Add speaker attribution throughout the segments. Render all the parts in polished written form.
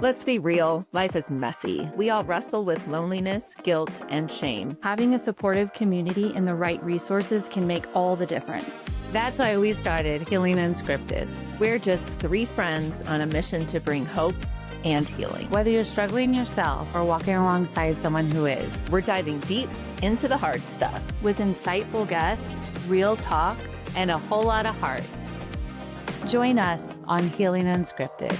Speaker 1: Let's be real, life is messy. We all wrestle with loneliness, guilt, and shame.
Speaker 2: Having a supportive community and the right resources can make all the difference.
Speaker 3: That's why we started Healing Unscripted.
Speaker 1: We're just three friends on a mission to bring hope and healing.
Speaker 3: Whether you're struggling yourself or walking alongside someone who is,
Speaker 1: we're diving deep into the hard stuff.
Speaker 2: With insightful guests, real talk,
Speaker 3: and a whole lot of heart. Join us on Healing Unscripted.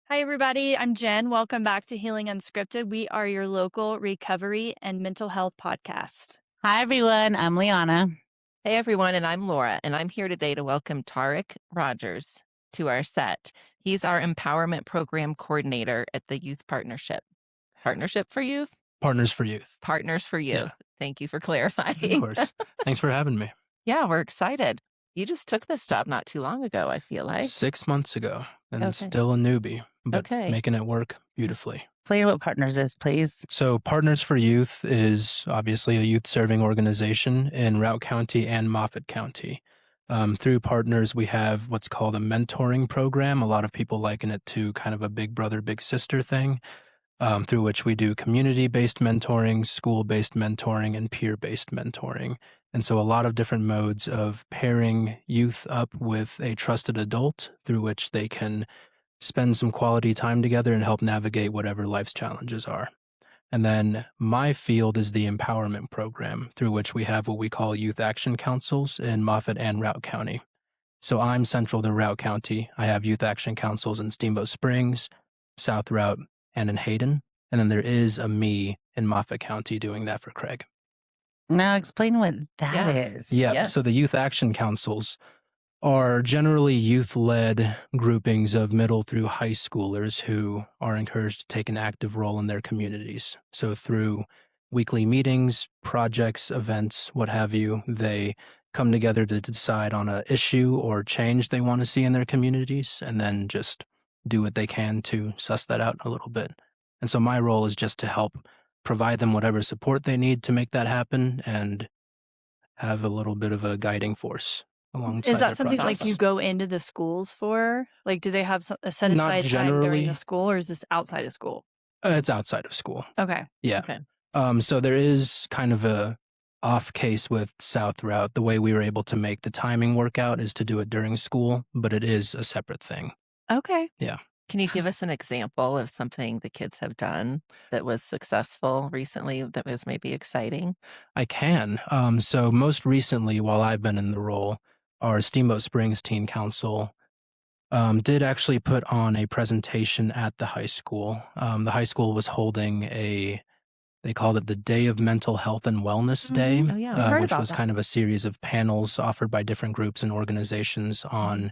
Speaker 2: Hi, everybody. I'm Jen. Welcome back to Healing Unscripted. We are your local recovery and mental health podcast.
Speaker 3: Hi, everyone. I'm Liana.
Speaker 1: Hey, everyone. And I'm Laura. And I'm here today to welcome Tariq Rogers to our set. He's our empowerment program coordinator at the Youth Partnership. Partnership for Youth?
Speaker 4: Partners for Youth.
Speaker 1: Partners for Youth.
Speaker 4: Yeah.
Speaker 1: Thank you for clarifying.
Speaker 4: Of course. Thanks for having me.
Speaker 1: Yeah, we're excited. You just took this job not too long ago, I feel like.
Speaker 4: 6 months ago, and
Speaker 1: Okay.
Speaker 4: still a newbie, but
Speaker 1: Okay.
Speaker 4: making it work beautifully.
Speaker 3: Explain what Partners is, please.
Speaker 4: So Partners for Youth is obviously a youth-serving organization in Routt County and Moffat County. Through Partners, we have what's called a mentoring program. A lot of people liken it to kind of a big brother, big sister thing, through which we do community-based mentoring, school-based mentoring, and peer-based mentoring. And so a lot of different modes of pairing youth up with a trusted adult through which they can spend some quality time together and help navigate whatever life's challenges are. And then my field is the empowerment program, through which we have what we call youth action councils in Moffat and Routt County. So I'm central to Routt County. I have youth action councils in Steamboat Springs, South Routt, and in Hayden. And then there is a me in Moffat County doing that for Craig.
Speaker 3: Now explain what that is.
Speaker 4: Yeah. So the youth action councils are generally youth-led groupings of middle through high schoolers who are encouraged to take an active role in their communities. So through weekly meetings, projects, events, what have you, they come together to decide on an issue or change they want to see in their communities, and then just do what they can to suss that out a little bit. And so my role is just to help provide them whatever support they need to make that happen and have a little bit of a guiding force alongside.
Speaker 2: Is that something
Speaker 4: process.
Speaker 2: like you go into the schools for? Like, do they have a set
Speaker 4: Not
Speaker 2: aside time
Speaker 4: generally.
Speaker 2: during the school, or is this outside of school?
Speaker 4: It's outside of school.
Speaker 2: Okay.
Speaker 4: Yeah.
Speaker 1: Okay.
Speaker 4: So there is kind of a off case with South Routt. The way we were able to make the timing work out is to do it during school, but it is a separate thing.
Speaker 2: Okay.
Speaker 4: Yeah.
Speaker 1: Can you give us an example of something the kids have done that was successful recently that was maybe exciting?
Speaker 4: I can. So most recently, while I've been in the role, our Steamboat Springs Teen Council did actually put on a presentation at the high school. The high school was holding they called it the Day of Mental Health and Wellness Day,
Speaker 1: Oh, yeah. I've
Speaker 2: heard
Speaker 4: which
Speaker 2: about
Speaker 4: was
Speaker 2: that.
Speaker 4: kind of a series of panels offered by different groups and organizations on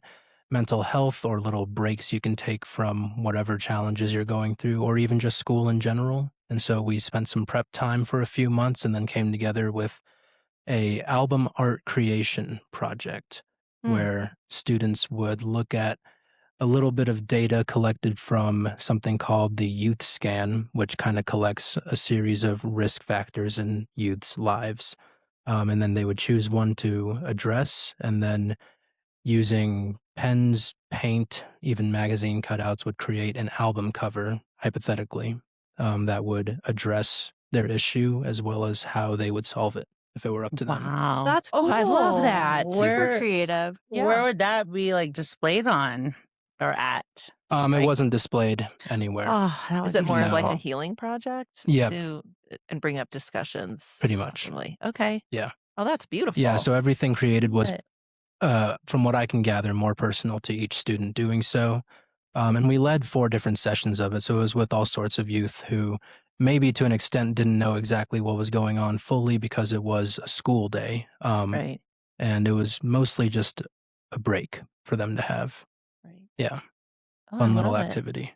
Speaker 4: mental health, or little breaks you can take from whatever challenges you're going through, or even just school in general. And so we spent some prep time for a few months and then came together with a album art creation project where students would look at a little bit of data collected from something called the Youth Scan, which kind of collects a series of risk factors in youth's lives. And then they would choose one to address, and then using pens, paint, even magazine cutouts would create an album cover, hypothetically, that would address their issue as well as how they would solve it if it were up to them.
Speaker 3: Wow.
Speaker 2: That's cool.
Speaker 3: I love that.
Speaker 2: Super
Speaker 3: Where-
Speaker 2: creative.
Speaker 3: Where would that be like displayed on or at?
Speaker 4: It wasn't displayed anywhere.
Speaker 3: Oh, that
Speaker 1: Is
Speaker 3: would
Speaker 1: it
Speaker 3: be
Speaker 1: more
Speaker 3: so
Speaker 1: of like a
Speaker 3: cool.
Speaker 1: healing project?
Speaker 4: Yeah.
Speaker 1: And bring up discussions?
Speaker 4: Pretty much.
Speaker 1: Possibly. Okay.
Speaker 4: Yeah.
Speaker 1: Oh, that's beautiful.
Speaker 4: Yeah, so everything created was,
Speaker 1: Good.
Speaker 4: from what I can gather, more personal to each student doing so. And we led 4 different sessions of it, so it was with all sorts of youth who maybe to an extent didn't know exactly what was going on fully because it was a school day.
Speaker 1: Right.
Speaker 4: And it was mostly just a break for them to have.
Speaker 1: Right.
Speaker 4: Yeah,
Speaker 1: Oh, I
Speaker 4: fun little
Speaker 1: love it.
Speaker 4: activity.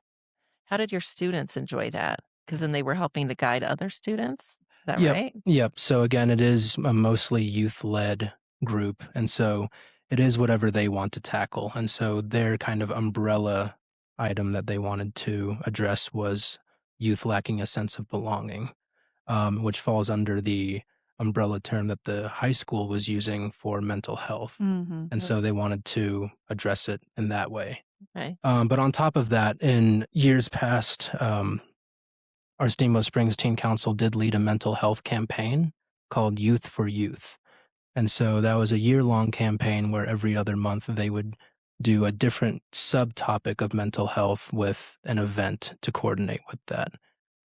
Speaker 1: How did your students enjoy that? Because then they were helping to guide other students. Is that
Speaker 4: Yep.
Speaker 1: right?
Speaker 4: Yep. So again, it is a mostly youth-led group. And so it is whatever they want to tackle. And so their kind of umbrella item that they wanted to address was youth lacking a sense of belonging, which falls under the umbrella term that the high school was using for mental health.
Speaker 2: Mm-hmm.
Speaker 4: And so they wanted to address it in that way.
Speaker 1: Okay.
Speaker 4: But on top of that, in years past, our Steamboat Springs Teen Council did lead a mental health campaign called Youth for Youth. And so that was a year-long campaign where every other month they would do a different subtopic of mental health with an event to coordinate with that.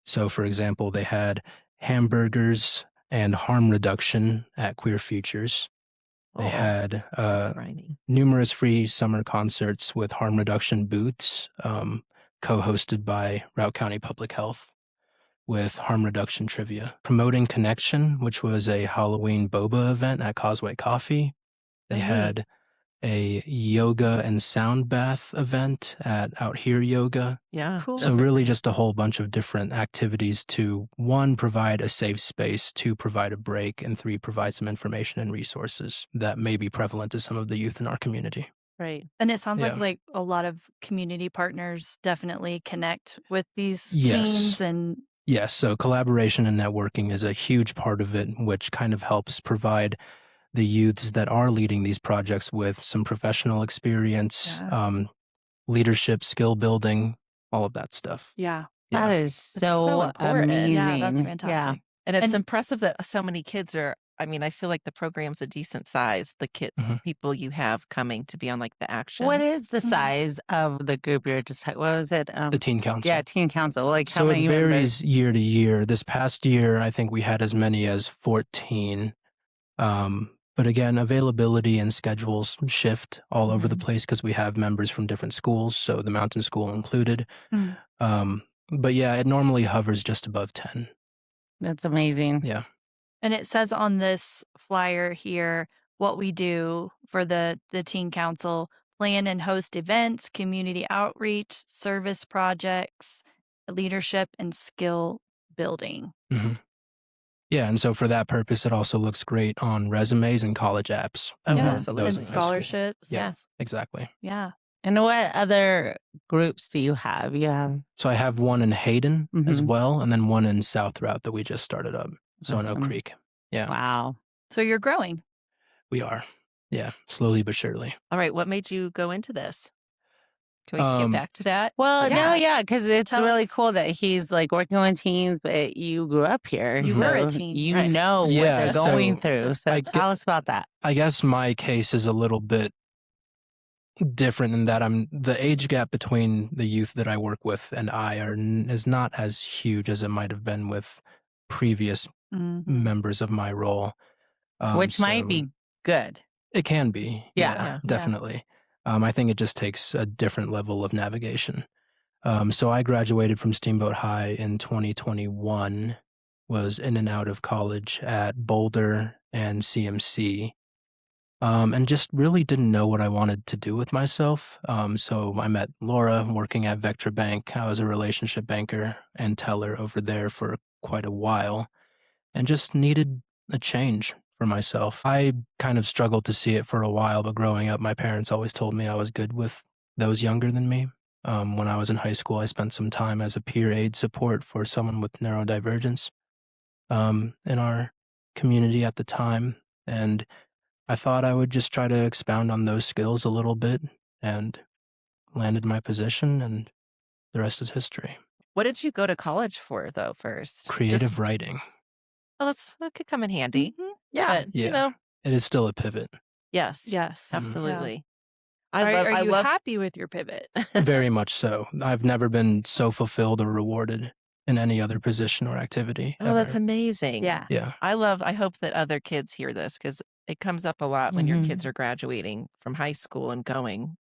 Speaker 4: So, for example, they had hamburgers and harm reduction at Queer Futures. They had
Speaker 1: Grinding.
Speaker 4: numerous free summer concerts with harm reduction booths, co-hosted by Routt County Public Health, with harm reduction trivia. Promoting Connection, which was a Halloween boba event at Causeway Coffee. They had a yoga and sound bath event at Out Here Yoga.
Speaker 1: Yeah.
Speaker 2: Cool.
Speaker 4: So really just a whole bunch of different activities to, 1, provide a safe space, 2, provide a break, and 3, provide some information and resources that may be prevalent to some of the youth in our community.
Speaker 1: Right.
Speaker 2: And it sounds
Speaker 4: Yeah.
Speaker 2: like a lot of community partners definitely connect with these
Speaker 4: Yes.
Speaker 2: teens and
Speaker 4: Yes, so collaboration and networking is a huge part of it, which kind of helps provide the youths that are leading these projects with some professional experience,
Speaker 2: Yeah.
Speaker 4: leadership, skill building, all of that stuff.
Speaker 2: yeah.
Speaker 3: That
Speaker 4: Yeah.
Speaker 3: is
Speaker 1: so
Speaker 3: so
Speaker 1: important.
Speaker 3: amazing.
Speaker 2: Yeah, that's
Speaker 3: Yeah.
Speaker 2: fantastic.
Speaker 1: And it's
Speaker 2: And-
Speaker 1: impressive that so many kids are, I mean, I feel like the program's a decent size, the
Speaker 4: Mhm.
Speaker 1: people you have coming to be on like the action.
Speaker 3: What is the
Speaker 2: Mhm.
Speaker 3: size of the group you're just what was it?
Speaker 4: The Teen Council.
Speaker 3: Yeah, Teen Council. Like how
Speaker 4: So
Speaker 3: many
Speaker 4: it
Speaker 3: members?
Speaker 4: varies year to year. This past year, I think we had as many as 14. But again, availability and schedules shift all over the place because we have members from different schools, so the mountain school included.
Speaker 2: Mm.
Speaker 4: But yeah, it normally hovers just above 10.
Speaker 3: That's amazing.
Speaker 4: Yeah.
Speaker 2: And it says on this flyer here what we do for the teen council: plan and host events, community outreach, service projects, leadership, and skill building.
Speaker 4: hmm Yeah, and so for that purpose, it also looks great on resumes and college apps.
Speaker 1: Oh,
Speaker 2: yeah.
Speaker 1: absolutely.
Speaker 4: those
Speaker 2: And
Speaker 4: in high school.
Speaker 2: scholarships.
Speaker 4: Yeah, exactly.
Speaker 2: Yeah.
Speaker 3: And what other groups do you have? You have
Speaker 4: So I have one in Hayden as
Speaker 3: Mhm.
Speaker 4: well, and then one in South Route that we just started up. So in Oak
Speaker 3: Awesome.
Speaker 4: Creek. Yeah,
Speaker 3: Wow.
Speaker 2: So you're growing.
Speaker 4: we are. Yeah, slowly but surely.
Speaker 1: All right. What made you go into this? Can we skip back to that?
Speaker 3: Well,
Speaker 2: Yeah.
Speaker 3: no, yeah, because it's
Speaker 2: Tell
Speaker 3: really
Speaker 2: us.
Speaker 3: cool that he's like working with teens, but you grew up here.
Speaker 2: You
Speaker 3: so
Speaker 2: were a teen,
Speaker 3: You
Speaker 2: right.
Speaker 3: know what
Speaker 4: Yeah,
Speaker 3: they're
Speaker 4: so
Speaker 3: going through. So
Speaker 4: I
Speaker 3: tell us about that.
Speaker 4: I guess my case is a little bit different in that the age gap between the youth that I work with and is not as huge as it might have been with previous
Speaker 2: Mhm.
Speaker 4: members of my role.
Speaker 3: Which might
Speaker 4: so
Speaker 3: be good.
Speaker 4: It can be.
Speaker 3: Yeah.
Speaker 1: Yeah.
Speaker 4: Definitely. I think it just takes a different level of navigation. So I graduated from Steamboat High in 2021, was in and out of college at Boulder and CMC, and just really didn't know what I wanted to do with myself. So I met Laura working at Vectra Bank. I was a relationship banker and teller over there for quite a while and just needed a change for myself. I kind of struggled to see it for a while, but growing up, my parents always told me I was good with those younger than me. When I was in high school, I spent some time as a peer aid support for someone with neurodivergence in our community at the time. And I thought I would just try to expound on those skills a little bit and landed my position, and the rest is history.
Speaker 1: What did you go to college for, though, first?
Speaker 4: Creative writing.
Speaker 1: Well, that could come in handy.
Speaker 2: Mhm.
Speaker 1: But,
Speaker 4: Yeah.
Speaker 1: you know,
Speaker 4: It is still a pivot.
Speaker 1: yes.
Speaker 2: Yes.
Speaker 1: Absolutely.
Speaker 2: Yeah. Are
Speaker 1: I
Speaker 2: you
Speaker 1: love
Speaker 2: happy with your pivot?
Speaker 4: Very much so. I've never been so fulfilled or rewarded in any other position or activity.
Speaker 1: Oh, that's
Speaker 4: ever.
Speaker 1: amazing.
Speaker 2: Yeah.
Speaker 4: Yeah.
Speaker 1: I hope that other kids hear this because it comes up a lot when your
Speaker 3: Mhm.
Speaker 1: kids are graduating from high school and going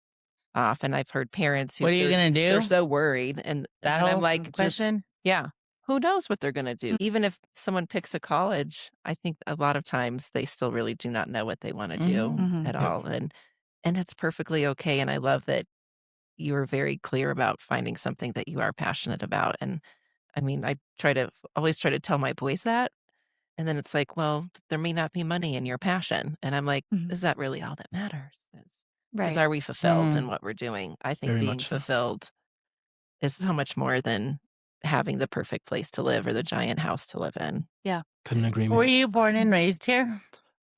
Speaker 1: off. And I've heard parents who
Speaker 3: What are you going to do?
Speaker 1: they're so worried. And
Speaker 3: that
Speaker 1: I'm
Speaker 3: whole
Speaker 1: like, just,
Speaker 3: question?
Speaker 1: yeah, who knows what they're going to do?
Speaker 2: Mm.
Speaker 1: Even if someone picks a college, I think a lot of times they still really do not know what they want to do
Speaker 2: Mhm.
Speaker 1: at
Speaker 4: Yep.
Speaker 1: all. And it's perfectly okay. And I love that you are very clear about finding something that you are passionate about. And I mean, I always try to tell my boys that. And then it's like, well, there may not be money in your passion. And I'm like,
Speaker 2: Mhm.
Speaker 1: is that really all that matters?
Speaker 2: Right.
Speaker 1: Are we fulfilled in
Speaker 3: Mm.
Speaker 1: what we're doing? I think
Speaker 4: Very
Speaker 1: being
Speaker 4: much so.
Speaker 1: fulfilled is so much more than having the perfect place to live or the giant house to live in.
Speaker 4: Couldn't agree
Speaker 3: Were
Speaker 4: more.
Speaker 3: you born and raised here?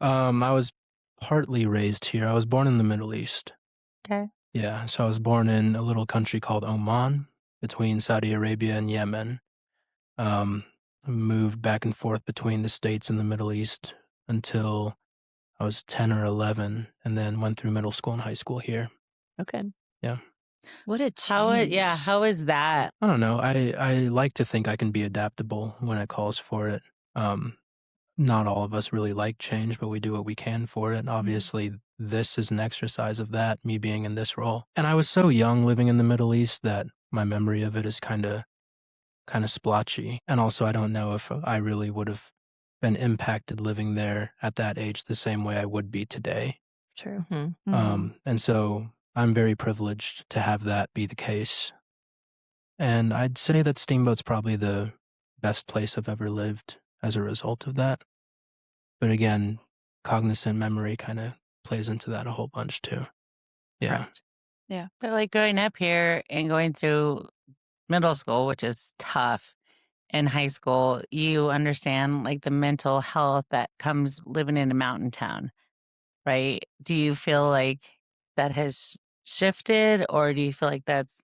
Speaker 4: I was partly raised here. I was born in the Middle East.
Speaker 3: Okay.
Speaker 4: Yeah, so I was born in a little country called Oman between Saudi Arabia and Yemen. Um, Moved back and forth between the States and the Middle East until I was 10 or 11, and then went through middle school and high school here.
Speaker 1: Okay.
Speaker 4: Yeah.
Speaker 2: What a
Speaker 5: Yeah,
Speaker 2: change.
Speaker 5: how is that?
Speaker 4: I don't know. I like to think I can be adaptable when it calls for it. Um, Not all of us really like change, but we do what we can for it. Obviously, this is an exercise of that, me being in this role. And I was so young living in the Middle East that my memory of it is kind of splotchy. And also, I don't know if I really would have been impacted living there at that age the same way I would be today.
Speaker 2: True.
Speaker 1: Mhm.
Speaker 4: And so I'm very privileged to have that be the case. And I'd say that Steamboat's probably the best place I've ever lived as a result of that. But again, cognizant memory kind of plays into that a whole bunch too. Yeah.
Speaker 1: Correct.
Speaker 2: Yeah.
Speaker 5: But like growing up here and going through middle school, which is tough, and high school, you understand like the mental health that comes living in a mountain town, right? Do you feel like that has shifted, or do you feel like that's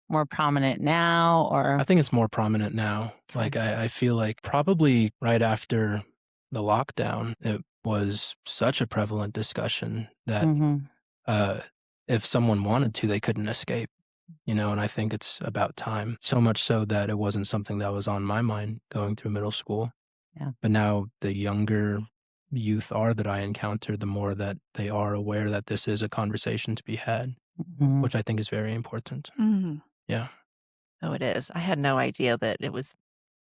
Speaker 5: more prominent now?
Speaker 4: I
Speaker 5: Or
Speaker 4: think it's more prominent now. Like, I feel like probably right after the lockdown, it was such a prevalent discussion that
Speaker 5: Mhm.
Speaker 4: uh, if someone wanted to, they couldn't escape, and I think it's about time. So much so that it wasn't something that was on my mind going through middle school.
Speaker 5: Yeah.
Speaker 4: But now the younger youth are that I encounter, the more that they are aware that this is a conversation to be had,
Speaker 5: Mhm.
Speaker 4: which I think is very important.
Speaker 2: Mhm.
Speaker 4: Yeah.
Speaker 1: Oh, it is. I had no idea that it was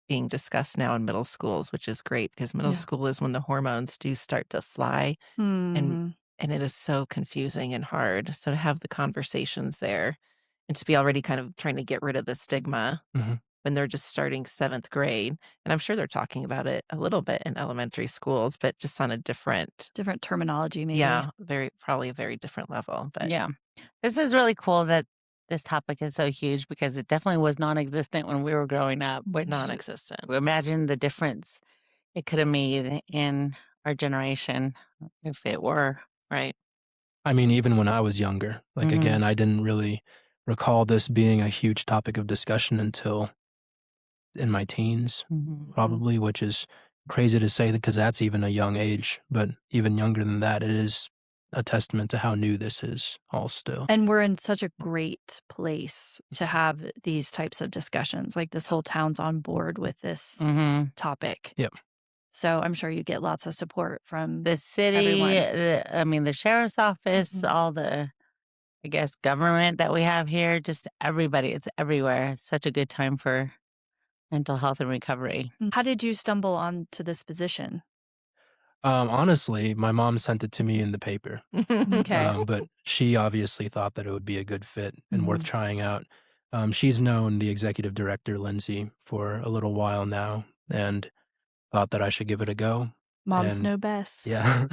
Speaker 1: being discussed now in middle schools, which is great because middle
Speaker 2: Yeah.
Speaker 1: school is when the hormones do start to fly, and
Speaker 2: Mhm.
Speaker 1: and it is so confusing and hard. So to have the conversations there and to be already kind of trying to get rid of the stigma
Speaker 4: Mhm.
Speaker 1: when they're just starting 7th grade, and I'm sure they're talking about it a little bit in elementary schools, but just on a different,
Speaker 2: Different terminology, maybe.
Speaker 1: yeah, probably a very different level, but
Speaker 5: Yeah. This is really cool that this topic is so huge because it definitely was non-existent when we were growing up, which
Speaker 1: non-existent.
Speaker 5: imagine the difference it could have made in our generation if it were.
Speaker 1: Right.
Speaker 4: I mean, even when I was younger, like,
Speaker 5: Mhm.
Speaker 4: again, I didn't really recall this being a huge topic of discussion until in my teens,
Speaker 5: Mhm.
Speaker 4: probably, which is crazy to say because that's even a young age. But even younger than that, it is a testament to how new this is all still.
Speaker 2: And we're in such a great place to have these types of discussions. Like this whole town's on board with this
Speaker 5: Mhm.
Speaker 2: topic.
Speaker 4: Yep.
Speaker 2: So I'm sure you get lots of support from
Speaker 5: The city,
Speaker 2: everyone.
Speaker 5: the sheriff's office,
Speaker 2: Mhm.
Speaker 5: all the, I guess, government that we have here, just everybody, it's everywhere. It's such a good time for mental health and recovery.
Speaker 2: How did you stumble onto this position?
Speaker 4: Honestly, my mom sent it to me in the paper,
Speaker 2: Okay.
Speaker 4: but she obviously thought that it would be a good fit and worth
Speaker 2: Mhm.
Speaker 4: trying out. She's known the executive director, Lindsay, for a little while now, and thought that I should give it a go.
Speaker 2: Moms
Speaker 4: And
Speaker 2: know best.
Speaker 4: yeah,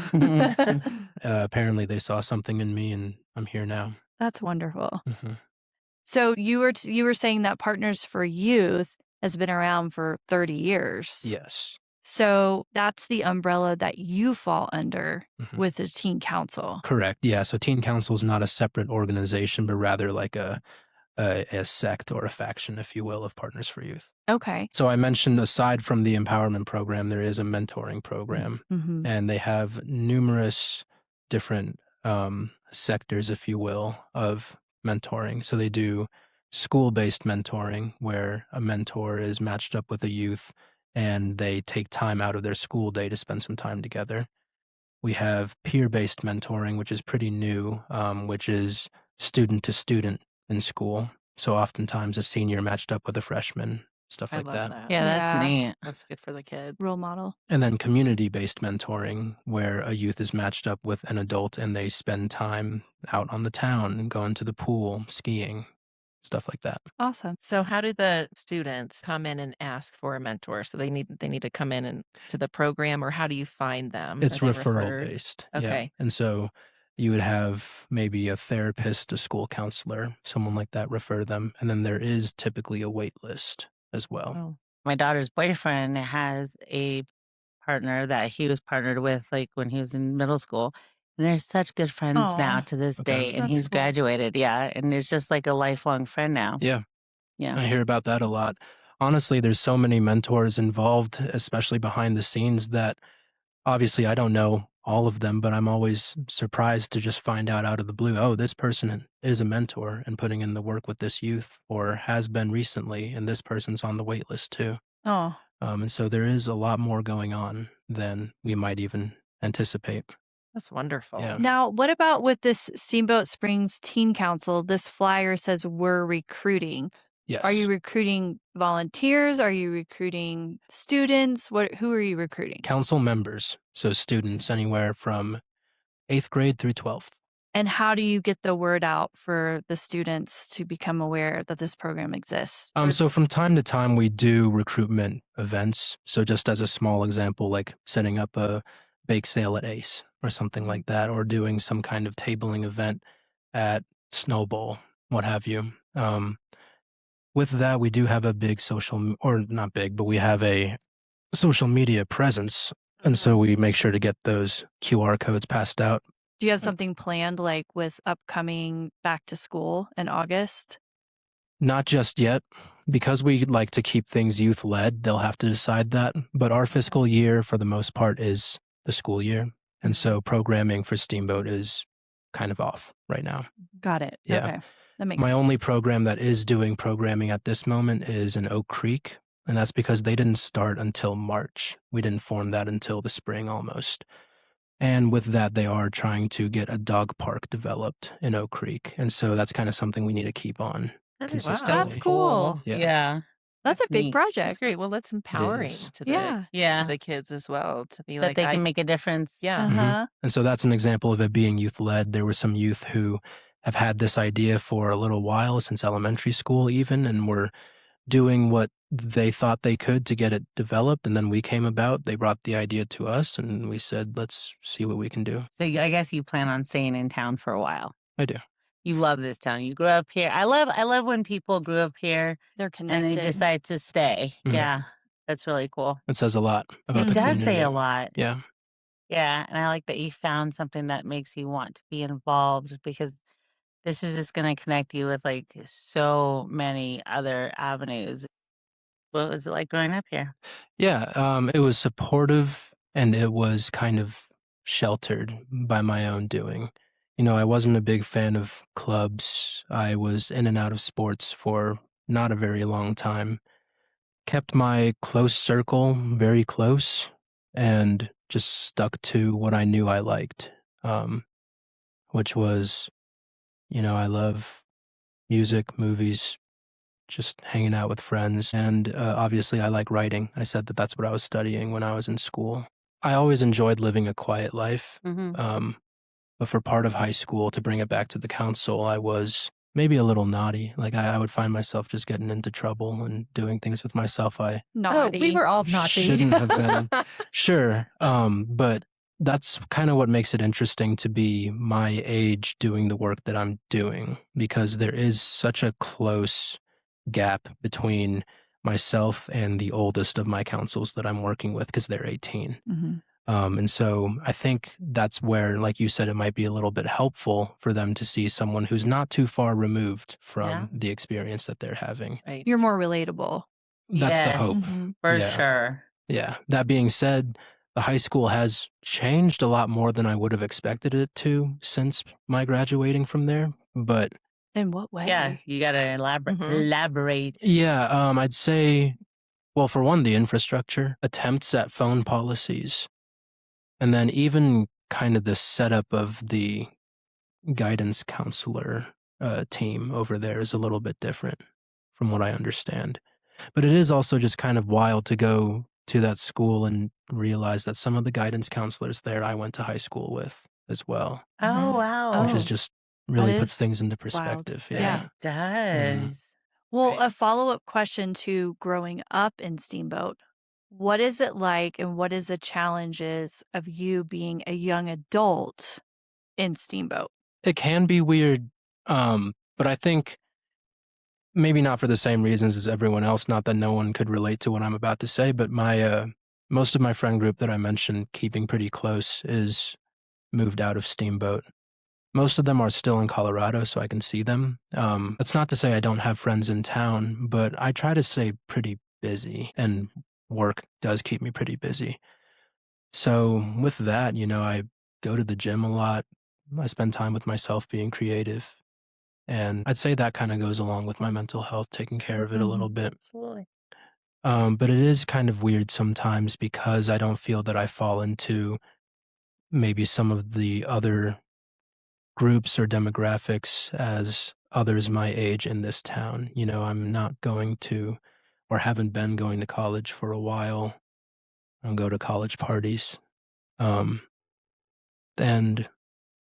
Speaker 4: apparently they saw something in me, and I'm here now.
Speaker 2: That's wonderful.
Speaker 4: Mhm.
Speaker 2: So you were saying that Partners for Youth has been around for 30 years.
Speaker 4: Yes.
Speaker 2: So that's the umbrella that you fall under
Speaker 4: Mhm.
Speaker 2: with the teen council.
Speaker 4: Correct. Yeah. So Teen Council is not a separate organization, but rather like a sect or a faction, if you will, of Partners for Youth.
Speaker 2: Okay.
Speaker 4: So I mentioned aside from the empowerment program, there is a mentoring program,
Speaker 2: Mhm.
Speaker 4: and they have numerous different sectors, if you will, of mentoring. So they do school-based mentoring, where a mentor is matched up with a youth, and they take time out of their school day to spend some time together. We have peer-based mentoring, which is pretty new, which is student to student in school. So oftentimes a senior matched up with a freshman, stuff
Speaker 1: I
Speaker 4: like
Speaker 1: love
Speaker 4: that.
Speaker 1: that.
Speaker 5: Yeah, that's
Speaker 2: Yeah.
Speaker 5: neat.
Speaker 1: That's good for the kids.
Speaker 2: Role model.
Speaker 4: And then community-based mentoring, where a youth is matched up with an adult and they spend time out on the town, going to the pool, skiing, stuff like that.
Speaker 2: Awesome.
Speaker 1: So how do the students come in and ask for a mentor? So they need to come in and to the program, or how do you find them? Are
Speaker 4: It's
Speaker 1: they
Speaker 4: referral
Speaker 1: referred?
Speaker 4: based. Yeah.
Speaker 1: Okay.
Speaker 4: And so you would have maybe a therapist, a school counselor, someone like that refer them. And then there is typically a wait list as well.
Speaker 1: Oh,
Speaker 5: My daughter's boyfriend has a partner that he was partnered with like when he was in middle school, And they're such good friends now
Speaker 2: Aw,
Speaker 5: to this
Speaker 4: Okay.
Speaker 5: day, and
Speaker 2: that's
Speaker 5: he's
Speaker 2: cool.
Speaker 5: graduated, yeah, and it's just like a lifelong friend now.
Speaker 4: Yeah.
Speaker 5: Yeah.
Speaker 4: I hear about that a lot. Honestly, there's so many mentors involved, especially behind the scenes, that obviously I don't know all of them, but I'm always surprised to just find out of the blue, oh, this person is a mentor and putting in the work with this youth or has been recently, and this person's on the wait list too.
Speaker 2: Oh,
Speaker 4: And so there is a lot more going on than we might even anticipate.
Speaker 1: That's wonderful.
Speaker 4: Yeah.
Speaker 2: now what about with this Steamboat Springs Teen Council? This flyer says we're recruiting. Are you
Speaker 4: Yes.
Speaker 2: recruiting volunteers? Are you recruiting students? Who are you recruiting?
Speaker 4: Council members, so students anywhere from 8th grade through 12th.
Speaker 2: And how do you get the word out for the students to become aware that this program exists?
Speaker 4: So from time to time, we do recruitment events. So just as a small example, like setting up a bake sale at Ace or something like that, or doing some kind of tabling event at Snowball, what have you. With that, we do have a big or not big, but we have a social media presence. And so we make sure to get those QR codes passed out.
Speaker 2: Do you have something planned like with upcoming back to school in August?
Speaker 4: Not just yet. Because we like to keep things youth led, they'll have to decide that. But our fiscal year, for the most part, is the school year. And so programming for Steamboat is kind of off right now.
Speaker 2: Got it.
Speaker 4: Yeah.
Speaker 2: Okay. That makes
Speaker 4: My
Speaker 2: sense.
Speaker 4: only program that is doing programming at this moment is in Oak Creek. And that's because they didn't start until March. We didn't form that until the spring almost. And with that, they are trying to get a dog park developed in Oak Creek. And so that's kind of something we need to keep on
Speaker 1: That is
Speaker 4: consistently.
Speaker 2: That's cool.
Speaker 4: Yeah.
Speaker 5: Yeah.
Speaker 2: That's a big
Speaker 5: neat.
Speaker 2: project.
Speaker 1: That's great. Well, that's empowering
Speaker 4: is.
Speaker 1: to the
Speaker 2: Yeah.
Speaker 1: to
Speaker 5: Yeah.
Speaker 1: the kids as well to be
Speaker 5: That
Speaker 1: like
Speaker 5: they can
Speaker 1: I
Speaker 5: make a difference.
Speaker 1: yeah.
Speaker 2: Uh-huh.
Speaker 4: And so that's an example of it being youth led. There were some youth who have had this idea for a little while, since elementary school even, and were doing what they thought they could to get it developed. And then we came about, they brought the idea to us, and we said, let's see what we can do.
Speaker 5: So I guess you plan on staying in town for a while.
Speaker 4: I do.
Speaker 5: You love this town. You grew up here. I love when people grew up here
Speaker 2: They're
Speaker 5: and
Speaker 2: connected.
Speaker 5: they decide to stay.
Speaker 4: Mhm.
Speaker 5: Yeah. That's really cool.
Speaker 4: It says a lot about
Speaker 5: It
Speaker 4: the
Speaker 5: does
Speaker 4: community.
Speaker 5: say a lot.
Speaker 4: Yeah.
Speaker 5: Yeah. And I like that you found something that makes you want to be involved, because this is just going to connect you with like so many other avenues. What was it like growing up here?
Speaker 4: Yeah. It was supportive and it was kind of sheltered by my own doing. You know, I wasn't a big fan of clubs. I was in and out of sports for not a very long time. Kept my close circle very close and just stuck to what I knew I liked, which was, I love music, movies, just hanging out with friends. And obviously, I like writing. I said that that's what I was studying when I was in school. I always enjoyed living a quiet life.
Speaker 5: Mm-hmm.
Speaker 4: But for part of high school, to bring it back to the council, I was maybe a little naughty. Like I would find myself just getting into trouble and doing things with myself I
Speaker 2: Naughty.
Speaker 1: Oh, we were all naughty.
Speaker 4: shouldn't have been. Sure. But that's kind of what makes it interesting to be my age doing the work that I'm doing, because there is such a close gap between myself and the oldest of my councils that I'm working with, because they're 18.
Speaker 2: Mhm.
Speaker 4: And so I think that's where, like you said, it might be a little bit helpful for them to see someone who's not too far removed from
Speaker 5: Yeah.
Speaker 4: the experience that they're having.
Speaker 1: Right.
Speaker 2: You're more relatable.
Speaker 4: That's the
Speaker 5: Yes.
Speaker 4: hope.
Speaker 2: Mhm.
Speaker 5: For
Speaker 4: Yeah.
Speaker 5: sure.
Speaker 4: Yeah. That being said, the high school has changed a lot more than I would have expected it to since my graduating from there. But
Speaker 2: In what way?
Speaker 5: Yeah. You got to
Speaker 1: Mhm.
Speaker 5: elaborate.
Speaker 4: yeah, I'd say, well, for one, the infrastructure, attempts at phone policies, and then even kind of the setup of the guidance counselor team over there is a little bit different from what I understand. But it is also just kind of wild to go to that school and realize that some of the guidance counselors there I went to high school with as well,
Speaker 5: Oh,
Speaker 1: Mhm.
Speaker 5: wow.
Speaker 4: which
Speaker 2: Oh.
Speaker 4: is just really
Speaker 2: That
Speaker 4: puts
Speaker 2: is
Speaker 4: things into
Speaker 2: wild.
Speaker 4: perspective.
Speaker 2: Yeah.
Speaker 5: It does.
Speaker 2: Well,
Speaker 5: Right.
Speaker 2: a follow-up question to growing up in Steamboat. What is it like and what is the challenges of you being a young adult in Steamboat?
Speaker 4: It can be weird, but I think maybe not for the same reasons as everyone else. Not that no one could relate to what I'm about to say, but my most of my friend group that I mentioned keeping pretty close is moved out of Steamboat. Most of them are still in Colorado, so I can see them. That's not to say I don't have friends in town, but I try to stay pretty busy, and work does keep me pretty busy. So with that, I go to the gym a lot. I spend time with myself being creative. And I'd say that kind of goes along with my mental health, taking care of it a little
Speaker 2: Mhm.
Speaker 4: bit.
Speaker 1: Absolutely.
Speaker 4: But it is kind of weird sometimes because I don't feel that I fall into maybe some of the other groups or demographics as others my age in this town. I'm not going to or haven't been going to college for a while. I don't go to college parties. Um, and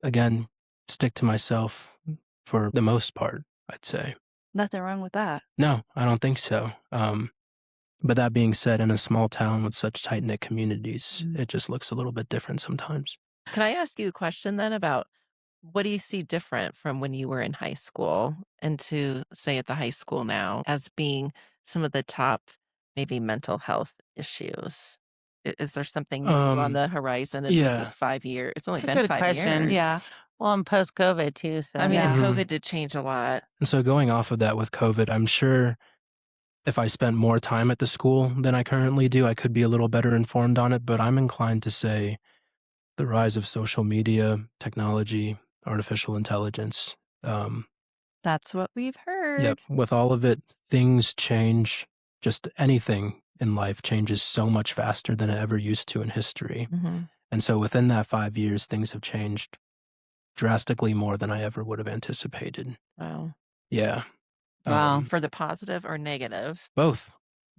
Speaker 4: again, stick to myself for the most part, I'd say.
Speaker 2: Nothing wrong with that.
Speaker 4: No, I don't think so. But that being said, in a small town with such tight knit communities,
Speaker 2: Mhm.
Speaker 4: it just looks a little bit different sometimes.
Speaker 1: Can I ask you a question then about what do you see different from when you were in high school and to say at the high school now as being some of the top maybe mental health issues? Is there something new on
Speaker 4: Um,
Speaker 1: the horizon in just
Speaker 4: yeah.
Speaker 1: this 5 year? It's only
Speaker 5: It's a
Speaker 1: been
Speaker 5: good
Speaker 1: 5 years.
Speaker 5: question.
Speaker 2: Yeah.
Speaker 5: Well, and post COVID too.
Speaker 1: I
Speaker 5: So
Speaker 1: mean, and
Speaker 2: Yeah.
Speaker 4: Mhm.
Speaker 1: COVID did change a lot.
Speaker 4: And so going off of that with COVID, I'm sure if I spent more time at the school than I currently do, I could be a little better informed on it. But I'm inclined to say the rise of social media, technology, artificial intelligence. Um,
Speaker 2: That's what we've
Speaker 4: yep,
Speaker 2: heard.
Speaker 4: with all of it, things change. Just anything in life changes so much faster than it ever used to in history.
Speaker 1: Mhm.
Speaker 4: And so within that 5 years, things have changed drastically more than I ever would have anticipated.
Speaker 1: Wow.
Speaker 4: Yeah.
Speaker 5: wow.
Speaker 1: For the positive or negative?
Speaker 4: Both,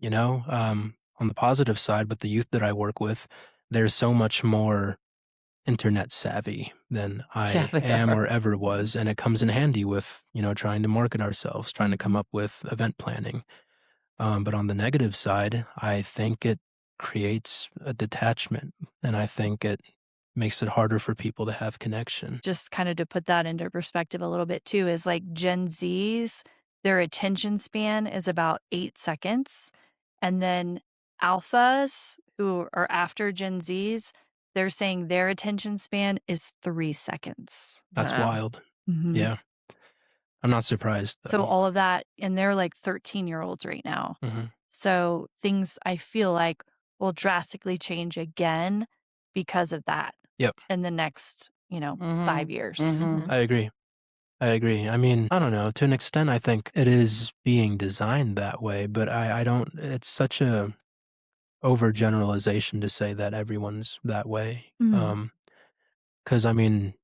Speaker 4: on the positive side, with the youth that I work with, they're so much more internet savvy than
Speaker 5: Yeah,
Speaker 4: I
Speaker 5: they
Speaker 4: am
Speaker 5: are.
Speaker 4: or ever was. And it comes in handy with, trying to market ourselves, trying to come
Speaker 2: Mhm.
Speaker 4: up with event planning. But on the negative side, I think it creates a detachment, and I think it makes it harder for people to have connection.
Speaker 2: Just kind of to put that into perspective a little bit too is like Gen Zs, their attention span is about 8 seconds. And then alphas who are after Gen Zs, they're saying their attention span is 3 seconds.
Speaker 4: That's
Speaker 1: Wow.
Speaker 4: wild.
Speaker 2: Mhm.
Speaker 4: Yeah. I'm not surprised,
Speaker 2: So
Speaker 4: though.
Speaker 2: all of that, and they're like 13-year-olds right now.
Speaker 4: Mhm.
Speaker 2: So things I feel like will drastically change again because of that
Speaker 4: Yep.
Speaker 2: in the next, 5
Speaker 5: Mhm.
Speaker 2: years.
Speaker 5: Mhm.
Speaker 1: Mhm.
Speaker 4: I agree. I agree. I mean, I don't know. To an extent, I think it is being designed that way, but I don't. It's such a overgeneralization to say that everyone's that way.
Speaker 2: Mm.
Speaker 4: Because I mean,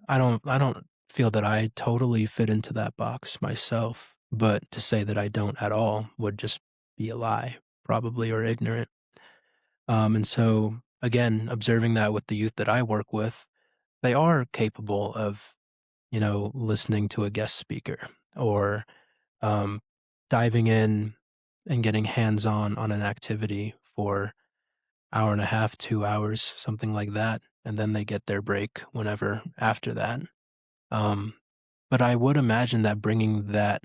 Speaker 4: I don't feel that I totally fit into that box myself. But to say that I don't at all would just be a lie, probably, or ignorant. And so again, observing that with the youth that I work with, they are capable of, listening to a guest speaker or um, diving in and getting hands-on on an activity for hour and a half, 2 hours, something like that, and then they get their break whenever after that. Um, but I would imagine that bringing that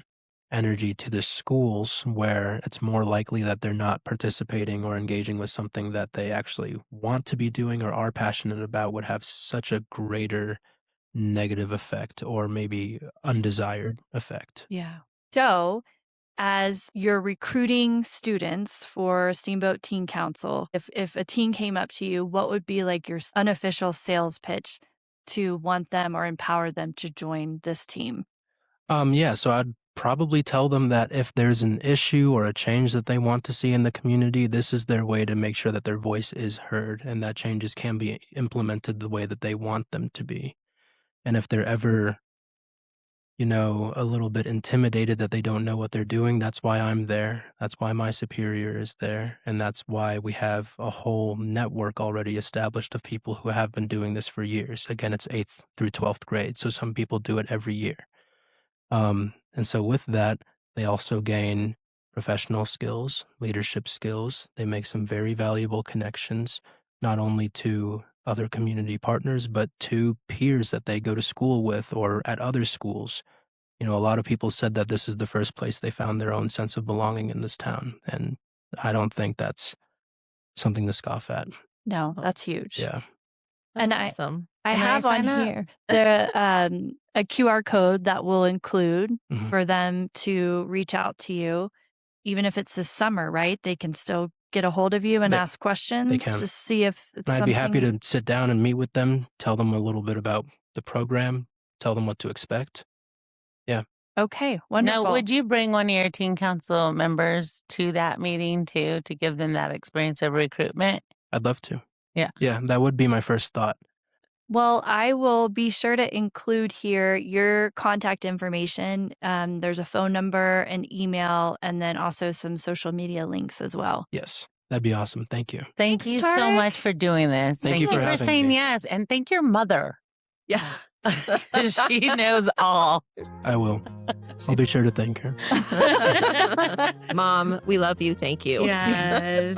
Speaker 4: energy to the schools where it's more likely that they're not participating or engaging with something that they actually want to be doing or are passionate about would have such a greater negative effect or maybe undesired effect.
Speaker 2: Yeah. So, as you're recruiting students for Steamboat Teen Council, if a teen came up to you, what would be like your unofficial sales pitch to want them or empower them to join this team?
Speaker 4: Yeah, so I'd probably tell them that if there's an issue or a change that they want to see in the community, this is their way to make sure that their voice is heard and that changes can be implemented the way that they want them to be. And if they're ever, a little bit intimidated that they don't know what they're doing, that's why I'm there. That's why my superior is there. And that's why we have a whole network already established of people who have been doing this for years. Again, it's 8th through 12th grade. So some people do it every year. And so with that, they also gain professional skills, leadership skills. They make some very valuable connections, not only to other community partners, but to peers that they go to school with or at other schools. A lot of people said that this is the first place they found their own sense of belonging in this town. And I don't think that's something to scoff at.
Speaker 2: No,
Speaker 1: Well,
Speaker 2: that's huge.
Speaker 4: Yeah.
Speaker 1: That's
Speaker 2: And
Speaker 1: awesome.
Speaker 2: I
Speaker 5: Can I
Speaker 2: have on
Speaker 5: sign up?
Speaker 2: here a QR code that will include
Speaker 4: Mhm.
Speaker 2: for them to reach out to you, even if it's this summer, right? They can still get a hold of you and
Speaker 4: They
Speaker 2: ask questions
Speaker 4: can.
Speaker 2: to see if it's
Speaker 4: And I'd be happy
Speaker 2: something.
Speaker 4: to sit down and meet with them, tell them a little bit about the program, tell them what to expect. Yeah,
Speaker 2: Okay,
Speaker 5: Now,
Speaker 2: wonderful.
Speaker 5: would you bring one of your teen council members to that meeting too to give them that experience of recruitment?
Speaker 4: I'd love to.
Speaker 5: Yeah.
Speaker 4: Yeah, that would be my first thought.
Speaker 2: Well, I will be sure to include here your contact information. There's a phone number, an email, and then also some social media links as well.
Speaker 4: Yes, that'd be awesome. Thank you.
Speaker 5: Thank
Speaker 2: Thanks,
Speaker 5: you so much
Speaker 2: Tarek.
Speaker 5: for doing this.
Speaker 4: Thank you for having
Speaker 5: saying
Speaker 4: me.
Speaker 5: yes. And thank your mother.
Speaker 1: Yeah.
Speaker 5: 'Cause she knows all.
Speaker 4: I will. I'll be sure to thank her.
Speaker 1: Mom, we love you. Thank you.
Speaker 2: Yes.